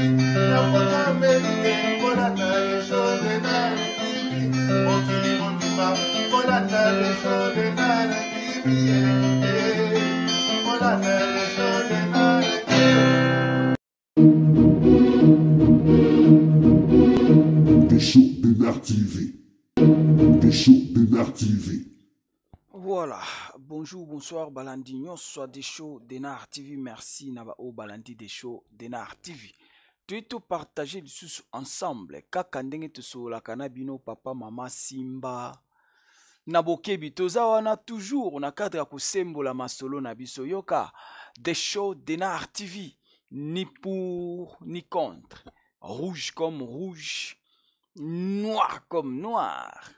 Napona mérité, polana les choses de nana TV. Mokili mondima, polana les choses de nana TV. Polana les choses de nana TV. Des shows de Nar TV. Des shows de Nar TV. Voilà, bonjour, bonsoir, Balandignon, soit des shows de Nar TV, merci Naba O Balandi des shows de Nar TV. Tu es tout partagé sous ensemble, kakandenge te so la kanabino, papa, maman, Simba. Nabokebi, toza wana toujours na cadre ya kosembola masolo na biso yoka des shows de Nar TV, ni pour ni contre, rouge comme rouge, noir comme noir.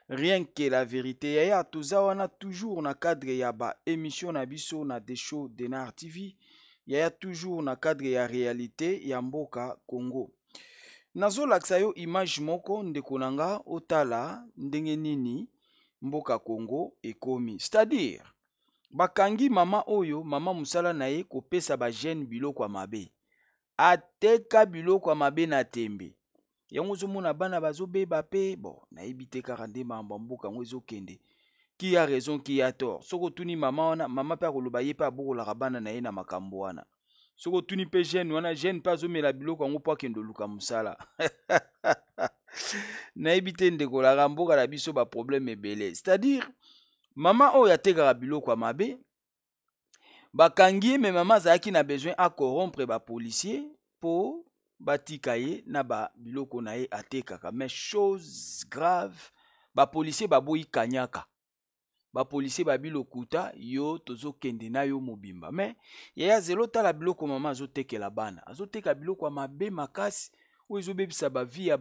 Rien que la vérité. Yaya toza wana toujours na cadre ya ba émission na biso na des shows de Nar TV. Yaya toujours na cadre ya réalité ya mboka Congo. Nazo laksa yo image moko ndeko nanga otala ndenge nini mboka Congo ekomi. C'est-à-dire bakangi mama oyo, mama musala na ye kopesa ba jeune biloko ya mabe. Ateka biloko ya mabe na tembe. Yango zomona bana bazobeba pe bon nayebi te kaka nde mambo mboka ngo ezokende qui a raison qui a tort soko tuni mama wana mama pe akoloba ye pe abokolaka bana na ye na makambo wana soko tuni pe jeune wana jeune pe azomela biloko yango po akende luka mosala nayebi te ndekolaka mboka na biso baproblème ebele. C'est-à-dire mama oyo atekaka biloko ya mabe bakangi ye me mama azalaki na besoin akorrompre bapolisier po batika ye na ba biloko na ye atekaka. Mais chose grave, ba policier baboyi kanyaka. Ba policier babilokuta yo tozokende na yo mobimba. Mais yaya zelo tala biloko mama azotekela bana. Azoteka biloko ya mabe makasi oyo ezobebisa ba vie ya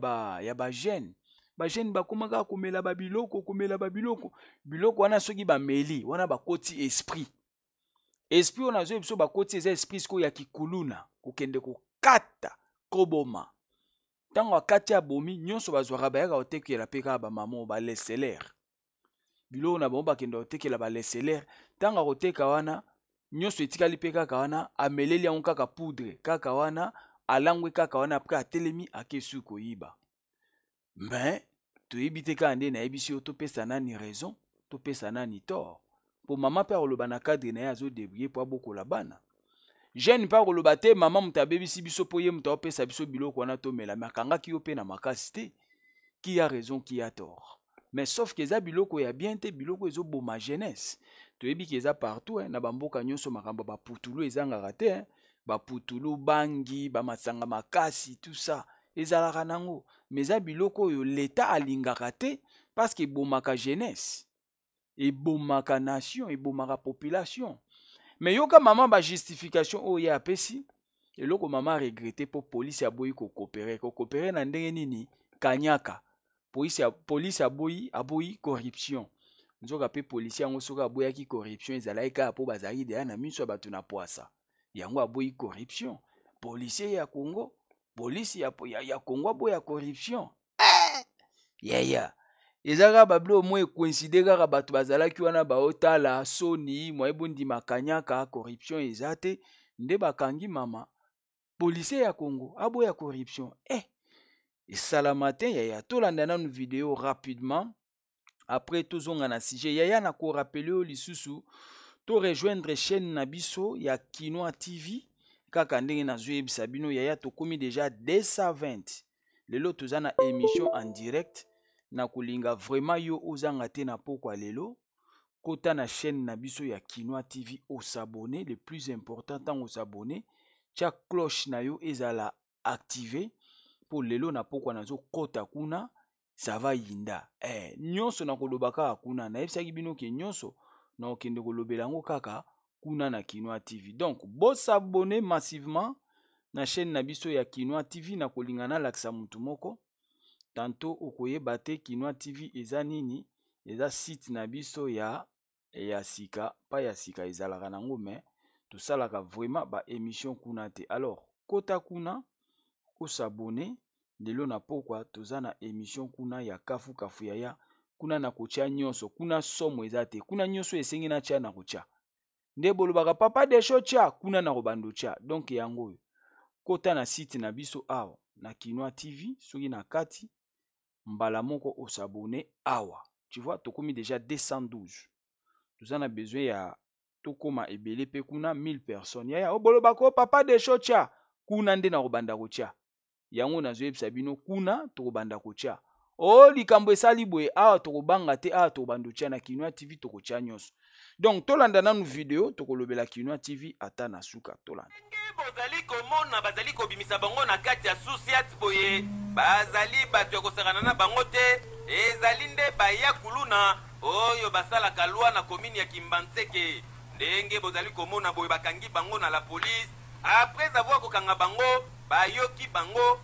ba jeune. Ba jeune bakomaka komela ba biloko, komela ba biloko. Biloko wana soki ba meli, wana bakoti esprit. Esprit wana zo biso bakoti eza esprit siko ya kikuluna, kokende kokata. Koboma tango akati ya bomi nyonso bazwaka bayaka otekela pe kaka bamamo baleseler biloko na bango bakende otekela baleseler tango akoteka wana nyonso etikali pe kaka wana ameleli yango kaka poudre kaka wana alangwe kaka wana apres atelemi akesu koyiba. Mais toyebi te kaka nde nayebisi yo topesa nani raison topesa nani tort po mama pe akoloba na cadre na ye azodebrouye po abokola bana. Jeune pa koloba te mama mutu abebisi biso po ye mutu apesa biso biloko wana tomela me akangaki yo pe na makasi te. Qui a raison qui a tort. Mais sauf que eza biloko ya bien te biloko ezoboma jeunesse. Toyebi ke eza partout na bamboka nyonso makambo baputulu ezangaka te baputulu bangi bamasanga makasi tout ça ezalaka nango. Mais eza biloko oyo l'État alingaka te parce que ebomaka jeunesse ebomaka nation ebomaka population. Mais yoka maman ba justification oyo apesi eloko maman regretter po police aboyi ko coopérer na ndenge nini kanyaka police aboyi corruption nzoka pe police yango soka aboyaki corruption ezalaki kaka po bazali deya na miso ya bato na poasa yango aboyi corruption. Policier ya Congo police ya Congo aboya corruption yeah. Ezaka bablo mo coïncide kaka bato bazalaki wana baotala soni moyebundi makanyaka corruption ezate nde bakangi mama policier ya Congo aboya corruption esala matin yaya tolanda nanu vidéo rapidement après tozonga na sujet yaya na ko rappeler o lisusu to rejoindre chaîne na biso ya Kinoa TV kaka ndenge nazoyebisa bino yaya tokomi déjà 220 lelo toza na émission en direct na kulinga vraiment yo ozanga te na pokwa lelo kota na chaîne na biso ya Kinoa TV o s'abonner le plus important tant o s'abonner tia cloche na yo ezala activé pour lelo na pokwa nazo kota kuna ça va yinda nyonso na kolobaka kuna na yebisaki bino ke nyonso na okende kolobela ngo kaka kuna na Kinoa TV. Donc bo s'abonner massivement na chaîne na biso ya Kinoa TV na kolingana laksa mutu moko tantôt okoyeba te Kinoa TV eza nini eza site na biso ya sika pa ya sika ezalaka nango mais tosalaka vraiment ba émission kuna te. Alors kota kuna ko s'abonner lelo na pokwa toza na émission kuna ya kafu kafu yaya kuna na kotia nyonso kuna somo eza te kuna nyonso esengi na tia na kotia nde bolobaka papa de show tia kuna na kobando tia donc yango kota na site na biso awa na Kinoa TV soki na kati mbala moko osabone awa. Tu vois, tokomi déjà 212. Nous en a besoin ya tokoma ebele pe kuna 1000 personnes. Ya obolo bako papa de chocha kuna nde na kobanda kocha. Yango na zoyebisa bino kuna tokobanda kocha. Oh likambo esali boye awa tokobanga te awa tokobanda kocha na Kinoa TV tokocha nyonso. Donc tolanda nanu video tokolobela Kinoa TV ata na suka tolanda. Bozali komona bazali kobimisa bango na kati ya Susiat boye bazali bato kosakana na bango te ezali nde baya kuluna oyo basala kalwa na komini ya Kimbantseke ndenge bozali komona boye bakangi bango na la police après avoir kokanga bango bayoki bango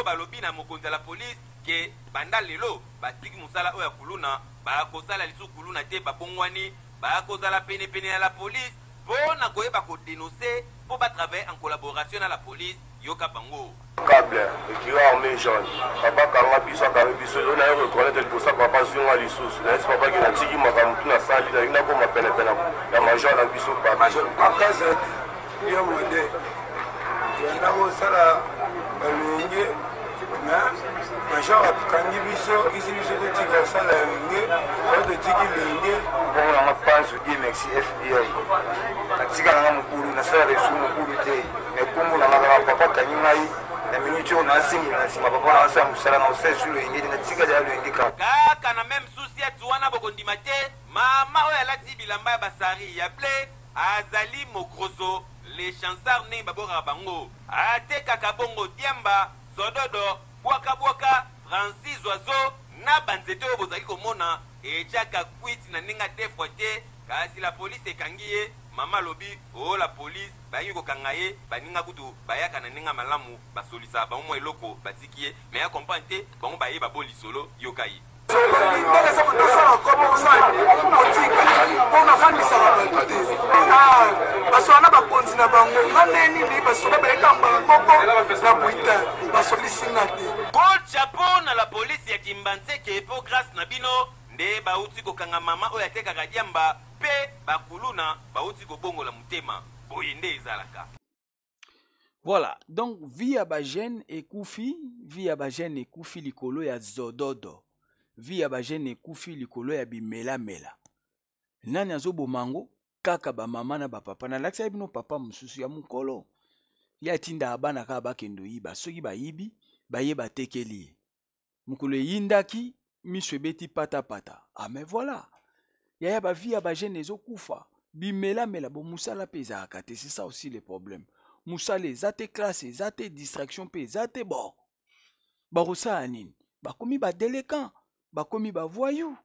balobi na mokonzi ya la police ke banda lelo batiki musala oyo kuluna bakosala lisu kuluna te babongwani bakozala pene ya la police pour na koyeba ko dénoncer pour travailler en collaboration avec la police yoka bango câble qui est armé jaune papa kanga biso kanga biso on a reconnaître le posa papa zunga lisusu na papa qui na tiki makamtu na sali na ina ko mapena ya major na biso papa major papa za yo mode na ko sala balenge na major kangi biso isi biso de tika sala nge o de tiki lenge bon na pense di merci FBI atika na mukuru na sala resu mukuru te mais comme na la papa kangi ngai na minute on a singi na sima papa na sa musala na se sur lenge na tika ja lenge kaka na même souci atuana bokondima te mama oyo alati bilamba ya basari ya ble azali mokroso les chansards ne babora bango ateka kabongo diamba sododo bwaka Francis Oiseau na banzete oyo bozali komona ejaka kwiti na ninga te fois te kasi la police ekangiye mama lobi o la police bayi kokanga ye baninga kutu bayaka na ninga malamu basolisa bango eloko batikiye mais ya comprendre te bango baye baboli solo yokai baswana bakonzi na bango nganeni basola bayekamba moko na buita basolisinga te gold chapeau na la police ya Kimbantseke po grâce na bino nde bauti kokanga mama oyo atekaka diamba pe bakuluna bauti kobongola mutema boye nde ezalaka. Voilà, donc via Bajen ekufi likolo ya zododo. Via Bajen ekufi likolo ya bimela. Nani azobo mango kaka ba mama na ba papa na laksa bino papa mususu ya mukolo. Ya tinda abana ka bakendo yiba soki ba yibi baye batekeli. Mukolo yindaki miswebeti pata. Ah mais voilà. Ya ba via Bajen ezokufa. Bimela bo musala peza akate, c'est ça aussi le problème. Musale zate classe zate distraction pe zate bon barosa anini bakomi ba délinquant bakomi ba voyou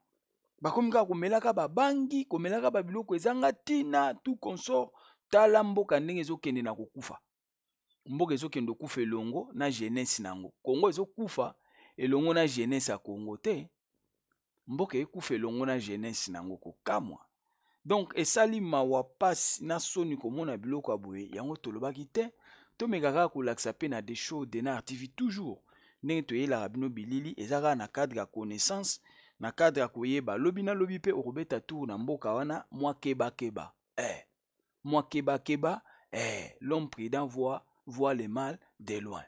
bakomi ka komelaka ba bangi komelaka ba biloko ezanga tina tout consort tala mboka ndenge ezokende na kokufa mboka ezokende kufa elongo na jeunesse nango Kongo ezokufa elongo na jeunesse ya Kongo te mboka ekufa elongo na jeunesse nango kokamwa. Donc esali mawa passe na soni komona biloko aboye yango tolobaki te to megaka kolakisa pe na des shows de na TV toujours ndenge toyelaka bino bilili ezaka na cadre ya connaissance na cadre ya koyeba lobi na lobi pe okobeta tour na mboka wana mwa keba l'homme prudent voit le mal de loin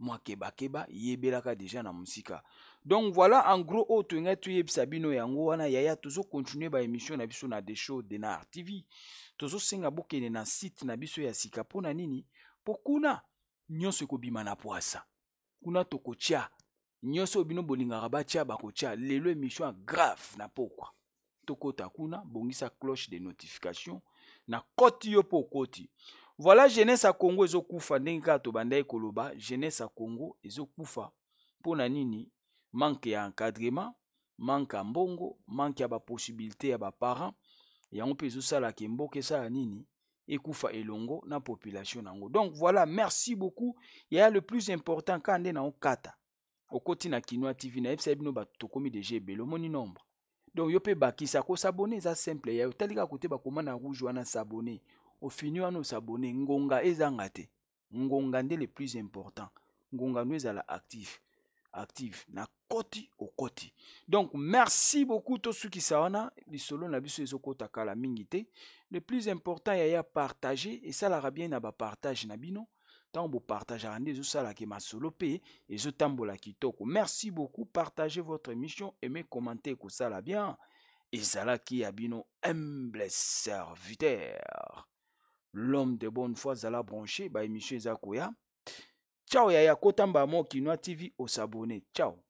mwa keba yebelaka déjà na musika. Donc voilà en gros auto ngatu yebisa bino yango wana yaya tozo continuer ba émission na biso na des shows de na TV tozo senga bokene na site na biso ya sika pona nini pokuna nyonso ekobima na poasa kuna tokotia nyonso bino bolingaka batia bakotia lelo émission grave na pokwa tokota kuna bongisa cloche de notification na koti yo pokoti. Voilà jeunesse à Congo ezokufa ndenge ka to banda ekoloba jeunesse à Congo ezokufa pona nini manque ya encadrement, manque ya mbongo, manque ya ba possibilité ya ba parents, yango pe ezosala ke mboka esala nini ekufa elongo na population nango. Donc voilà, merci beaucoup. Il y a le plus important quand on est en kata. Au côté na Kinoa TV na ebisa bino ba tokomi de GB le moni nombre. Donc yo pe bakisa ko s'abonner ça simple ya talika côté ba komana rouge wana s'abonner. Au fini wana s'abonner ngonga ezanga te. Ngonga ndé le plus important. Ngonga nous ezala actif na koti au koti. Donc merci beaucoup tous ceux qui sawana lisolo na biso ezokota kala mingi te. Le plus important ya partager et ça la bien na ba partage na bino tant vous partagez rendez ça la qui m'a solo et zo tambola kitoko. Merci beaucoup, partagez votre émission, aimez, commentez que ça la bien. Et ça qui a bino humble serviteur. L'homme de bonne foi zala branché ba émission Zakoya. Ciao yaya kotamba mo Kinoa TV au s'abonner. Ciao.